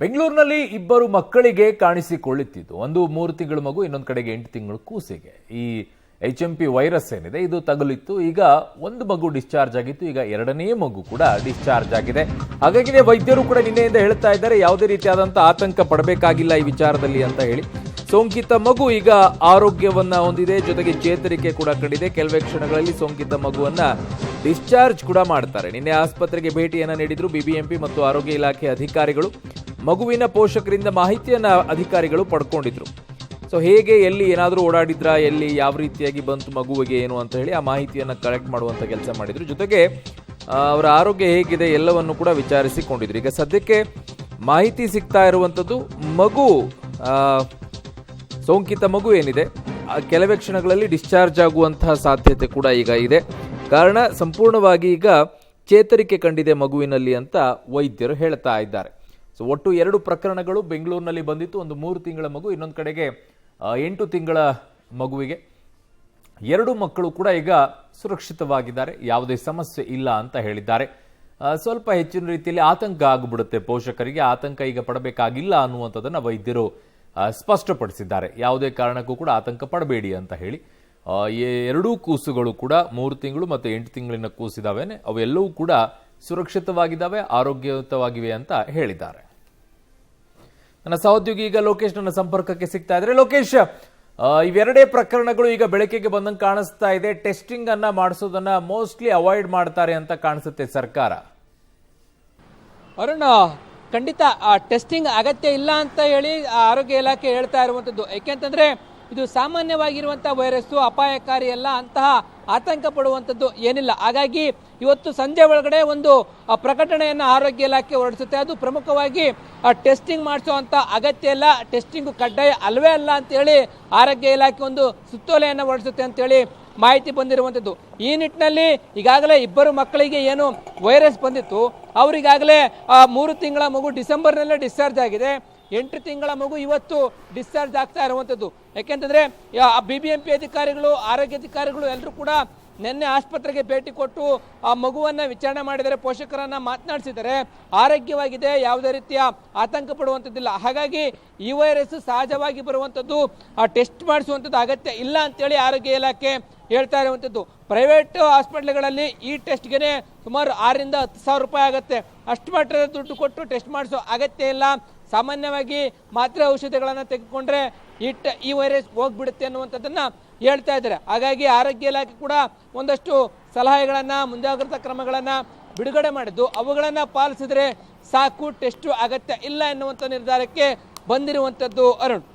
ಬೆಂಗಳೂರಿನಲ್ಲಿ ಇಬ್ಬರು ಮಕ್ಕಳಿಗೆ ಕಾಣಿಸಿಕೊಳ್ಳುತ್ತಿದ್ದು, ಒಂದು 3 ತಿಂಗಳ ಮಗು, ಇನ್ನೊಂದು ಕಡೆಗೆ 8 ತಿಂಗಳ ಕೂಸಿಗೆ ಈ HMP ವೈರಸ್ ಏನಿದೆ ಇದು ತಗುಲಿತ್ತು. ಈಗ ಒಂದು ಮಗು ಡಿಸ್ಚಾರ್ಜ್ ಆಗಿತ್ತು, ಈಗ ಎರಡನೇ ಮಗು ಕೂಡ ಡಿಸ್ಚಾರ್ಜ್ ಆಗಿದೆ. ಹಾಗಾಗಿ ವೈದ್ಯರು ಕೂಡ ನಿನ್ನೆಯಿಂದ ಹೇಳ್ತಾ ಇದ್ದಾರೆ ಯಾವುದೇ ರೀತಿಯಾದಂಥ ಆತಂಕ ಪಡಬೇಕಾಗಿಲ್ಲ ಈ ವಿಚಾರದಲ್ಲಿ ಅಂತ ಹೇಳಿ. ಸೋಂಕಿತ ಮಗು ಈಗ ಆರೋಗ್ಯವನ್ನ ಹೊಂದಿದೆ, ಜೊತೆಗೆ ಚೇತರಿಕೆ ಕೂಡ ಕಂಡಿದೆ. ಕೆಲವೇ ಕ್ಷಣಗಳಲ್ಲಿ ಸೋಂಕಿತ ಮಗುವನ್ನ ಡಿಸ್ಚಾರ್ಜ್ ಕೂಡ ಮಾಡ್ತಾರೆ. ನಿನ್ನೆ ಆಸ್ಪತ್ರೆಗೆ ಭೇಟಿಯನ್ನ ನೀಡಿದ್ರು BBMP ಮತ್ತು ಆರೋಗ್ಯ ಇಲಾಖೆ ಅಧಿಕಾರಿಗಳು. ಮಗುವಿನ ಪೋಷಕರಿಂದ ಮಾಹಿತಿಯನ್ನ ಅಧಿಕಾರಿಗಳು ಪಡ್ಕೊಂಡಿದ್ರು. ಸೊ ಹೇಗೆ, ಎಲ್ಲಿ ಏನಾದರೂ ಓಡಾಡಿದ್ರ, ಎಲ್ಲಿ ಯಾವ ರೀತಿಯಾಗಿ ಬಂತು ಮಗುವಿಗೆ ಏನು ಅಂತ ಹೇಳಿ ಆ ಮಾಹಿತಿಯನ್ನು ಕಲೆಕ್ಟ್ ಮಾಡುವಂಥ ಕೆಲಸ ಮಾಡಿದ್ರು. ಜೊತೆಗೆ ಅವರ ಆರೋಗ್ಯ ಹೇಗಿದೆ ಎಲ್ಲವನ್ನು ಕೂಡ ವಿಚಾರಿಸಿಕೊಂಡಿದ್ರು. ಈಗ ಸದ್ಯಕ್ಕೆ ಮಾಹಿತಿ ಸಿಗ್ತಾ ಇರುವಂಥದ್ದು, ಮಗು ಸೋಂಕಿತ ಮಗು ಏನಿದೆ ಕೆಲವೇ ಕ್ಷಣಗಳಲ್ಲಿ ಡಿಸ್ಚಾರ್ಜ್ ಆಗುವಂತಹ ಸಾಧ್ಯತೆ ಕೂಡ ಈಗ ಇದೆ. ಕಾರಣ ಸಂಪೂರ್ಣವಾಗಿ ಈಗ ಚೇತರಿಕೆ ಕಂಡಿದೆ ಮಗುವಿನಲ್ಲಿ ಅಂತ ವೈದ್ಯರು ಹೇಳ್ತಾ ಇದ್ದಾರೆ. ಸೊ ಒಟ್ಟು 2 ಪ್ರಕರಣಗಳು ಬೆಂಗಳೂರಿನಲ್ಲಿ ಬಂದಿತ್ತು. ಒಂದು 3 ತಿಂಗಳ ಮಗು, ಇನ್ನೊಂದು ಕಡೆಗೆ 8 ತಿಂಗಳ ಮಗುವಿಗೆ. 2 ಮಕ್ಕಳು ಕೂಡ ಈಗ ಸುರಕ್ಷಿತವಾಗಿದ್ದಾರೆ, ಯಾವುದೇ ಸಮಸ್ಯೆ ಇಲ್ಲ ಅಂತ ಹೇಳಿದ್ದಾರೆ. ಸ್ವಲ್ಪ ಹೆಚ್ಚಿನ ರೀತಿಯಲ್ಲಿ ಆತಂಕ ಆಗಿಬಿಡುತ್ತೆ ಪೋಷಕರಿಗೆ, ಆತಂಕ ಈಗ ಪಡಬೇಕಾಗಿಲ್ಲ ಅನ್ನುವಂಥದ್ದನ್ನು ವೈದ್ಯರು ಸ್ಪಷ್ಟಪಡಿಸಿದ್ದಾರೆ. ಯಾವುದೇ ಕಾರಣಕ್ಕೂ ಕೂಡ ಆತಂಕ ಪಡಬೇಡಿ ಅಂತ ಹೇಳಿ. 2 ಕೂಸುಗಳು ಕೂಡ 3 ತಿಂಗಳು ಮತ್ತು 8 ತಿಂಗಳಿನ ಕೂಸಿದಾವೆ, ಅವೆಲ್ಲವೂ ಕೂಡ ಸುರಕ್ಷಿತವಾಗಿದ್ದಾವೆ, ಆರೋಗ್ಯಯುತವಾಗಿವೆ ಅಂತ ಹೇಳಿದ್ದಾರೆ. ನನ್ನ ಸಹೋದ್ಯೋಗಿ ಈಗ ಲೋಕೇಶ್ ನನ್ನ ಸಂಪರ್ಕಕ್ಕೆ ಸಿಗ್ತಾ ಇದ್ದಾರೆ. ಲೋಕೇಶ್, ಇವೆರಡೇ ಪ್ರಕರಣಗಳು ಈಗ ಬೆಳಕಿಗೆ ಬಂದಂಗೆ ಕಾಣಿಸ್ತಾ ಇದೆ. ಟೆಸ್ಟಿಂಗ್ ಅನ್ನ ಮಾಡಿಸೋದನ್ನ ಮೋಸ್ಟ್ಲಿ ಅವಾಯ್ಡ್ ಮಾಡ್ತಾರೆ ಅಂತ ಕಾಣಿಸುತ್ತೆ ಸರ್ಕಾರ. ಅರುಣ್, ಖಂಡಿತ ಟೆಸ್ಟಿಂಗ್ ಅಗತ್ಯ ಇಲ್ಲ ಅಂತ ಹೇಳಿ ಆರೋಗ್ಯ ಇಲಾಖೆ ಹೇಳ್ತಾ ಇರುವಂತದ್ದು. ಯಾಕೆಂತಂದ್ರೆ ಇದು ಸಾಮಾನ್ಯವಾಗಿರುವಂತ ವೈರಸ್, ಅಪಾಯಕಾರಿ ಅಲ್ಲ, ಅಂತಹ ಆತಂಕ ಪಡುವಂಥದ್ದು ಏನಿಲ್ಲ. ಹಾಗಾಗಿ ಇವತ್ತು ಸಂಜೆ ಒಳಗಡೆ ಒಂದು ಪ್ರಕಟಣೆಯನ್ನು ಆರೋಗ್ಯ ಇಲಾಖೆ ಹೊರಡಿಸುತ್ತೆ. ಅದು ಪ್ರಮುಖವಾಗಿ ಟೆಸ್ಟಿಂಗ್ ಮಾಡಿಸುವಂತ ಅಗತ್ಯ ಇಲ್ಲ, ಟೆಸ್ಟಿಂಗ್ ಕಡ್ಡಾಯ ಅಲ್ವೇ ಅಲ್ಲ ಅಂತೇಳಿ ಆರೋಗ್ಯ ಇಲಾಖೆ ಒಂದು ಸುತ್ತೋಲೆಯನ್ನು ಹೊರಡಿಸುತ್ತೆ ಅಂತೇಳಿ ಮಾಹಿತಿ ಬಂದಿರುವಂಥದ್ದು. ಈ ನಿಟ್ಟಿನಲ್ಲಿ ಈಗಾಗಲೇ 2 ಮಕ್ಕಳಿಗೆ ಏನು ವೈರಸ್ ಬಂದಿತ್ತು, ಅವರಿಗಾಗಲೇ 3 ತಿಂಗಳ ಮಗು ಡಿಸೆಂಬರ್ನಲ್ಲೇ ಡಿಸ್ಚಾರ್ಜ್ ಆಗಿದೆ. 8 ತಿಂಗಳ ಮಗು ಇವತ್ತು ಡಿಸ್ಚಾರ್ಜ್ ಆಗ್ತಾ ಇರುವಂಥದ್ದು. ಯಾಕೆಂತಂದ್ರೆ BBMP ಅಧಿಕಾರಿಗಳು, ಆರೋಗ್ಯ ಅಧಿಕಾರಿಗಳು ಎಲ್ಲರೂ ಕೂಡ ನಿನ್ನೆ ಆಸ್ಪತ್ರೆಗೆ ಭೇಟಿ ಕೊಟ್ಟು ಆ ಮಗುವನ್ನ ವಿಚಾರಣೆ ಮಾಡಿದರೆ, ಪೋಷಕರನ್ನ ಮಾತನಾಡಿಸಿದರೆ, ಆರೋಗ್ಯವಾಗಿದೆ, ಯಾವುದೇ ರೀತಿಯ ಆತಂಕ ಪಡುವಂಥದ್ದಿಲ್ಲ. ಹಾಗಾಗಿ ಈ ವೈರಸ್ ಸಹಜವಾಗಿ ಬರುವಂಥದ್ದು, ಟೆಸ್ಟ್ ಮಾಡಿಸುವಂಥದ್ದು ಅಗತ್ಯ ಇಲ್ಲ ಅಂತೇಳಿ ಆರೋಗ್ಯ ಇಲಾಖೆ ಹೇಳ್ತಾ ಇರುವಂಥದ್ದು. ಪ್ರೈವೇಟ್ ಹಾಸ್ಪಿಟ್ಲ್ಗಳಲ್ಲಿ ಈ ಟೆಸ್ಟ್ಗೆ ಸುಮಾರು 6,000 ರಿಂದ 10,000 ರೂಪಾಯಿ ಆಗುತ್ತೆ. ಅಷ್ಟು ಮಟ್ಟದ ದುಡ್ಡು ಕೊಟ್ಟು ಟೆಸ್ಟ್ ಮಾಡಿಸೋ ಅಗತ್ಯ ಇಲ್ಲ. ಸಾಮಾನ್ಯವಾಗಿ ಮಾತ್ರೆ ಔಷಧಿಗಳನ್ನು ತೆಗೆದುಕೊಂಡ್ರೆ ಈ ವೈರಸ್ ಹೋಗ್ಬಿಡುತ್ತೆ ಅನ್ನುವಂಥದ್ದನ್ನ ಹೇಳ್ತಾ ಇದ್ದಾರೆ. ಹಾಗಾಗಿ ಆರೋಗ್ಯ ಇಲಾಖೆ ಕೂಡ ಒಂದಷ್ಟು ಸಲಹೆಗಳನ್ನ, ಮುಂಜಾಗ್ರತಾ ಕ್ರಮಗಳನ್ನ ಬಿಡುಗಡೆ ಮಾಡಿದ್ದು, ಅವುಗಳನ್ನ ಪಾಲಿಸಿದ್ರೆ ಸಾಕು, ಟೆಸ್ಟ್ ಅಗತ್ಯ ಇಲ್ಲ ಎನ್ನುವಂಥ ನಿರ್ಧಾರಕ್ಕೆ ಬಂದಿರುವಂಥದ್ದು. ಅರುಣ್.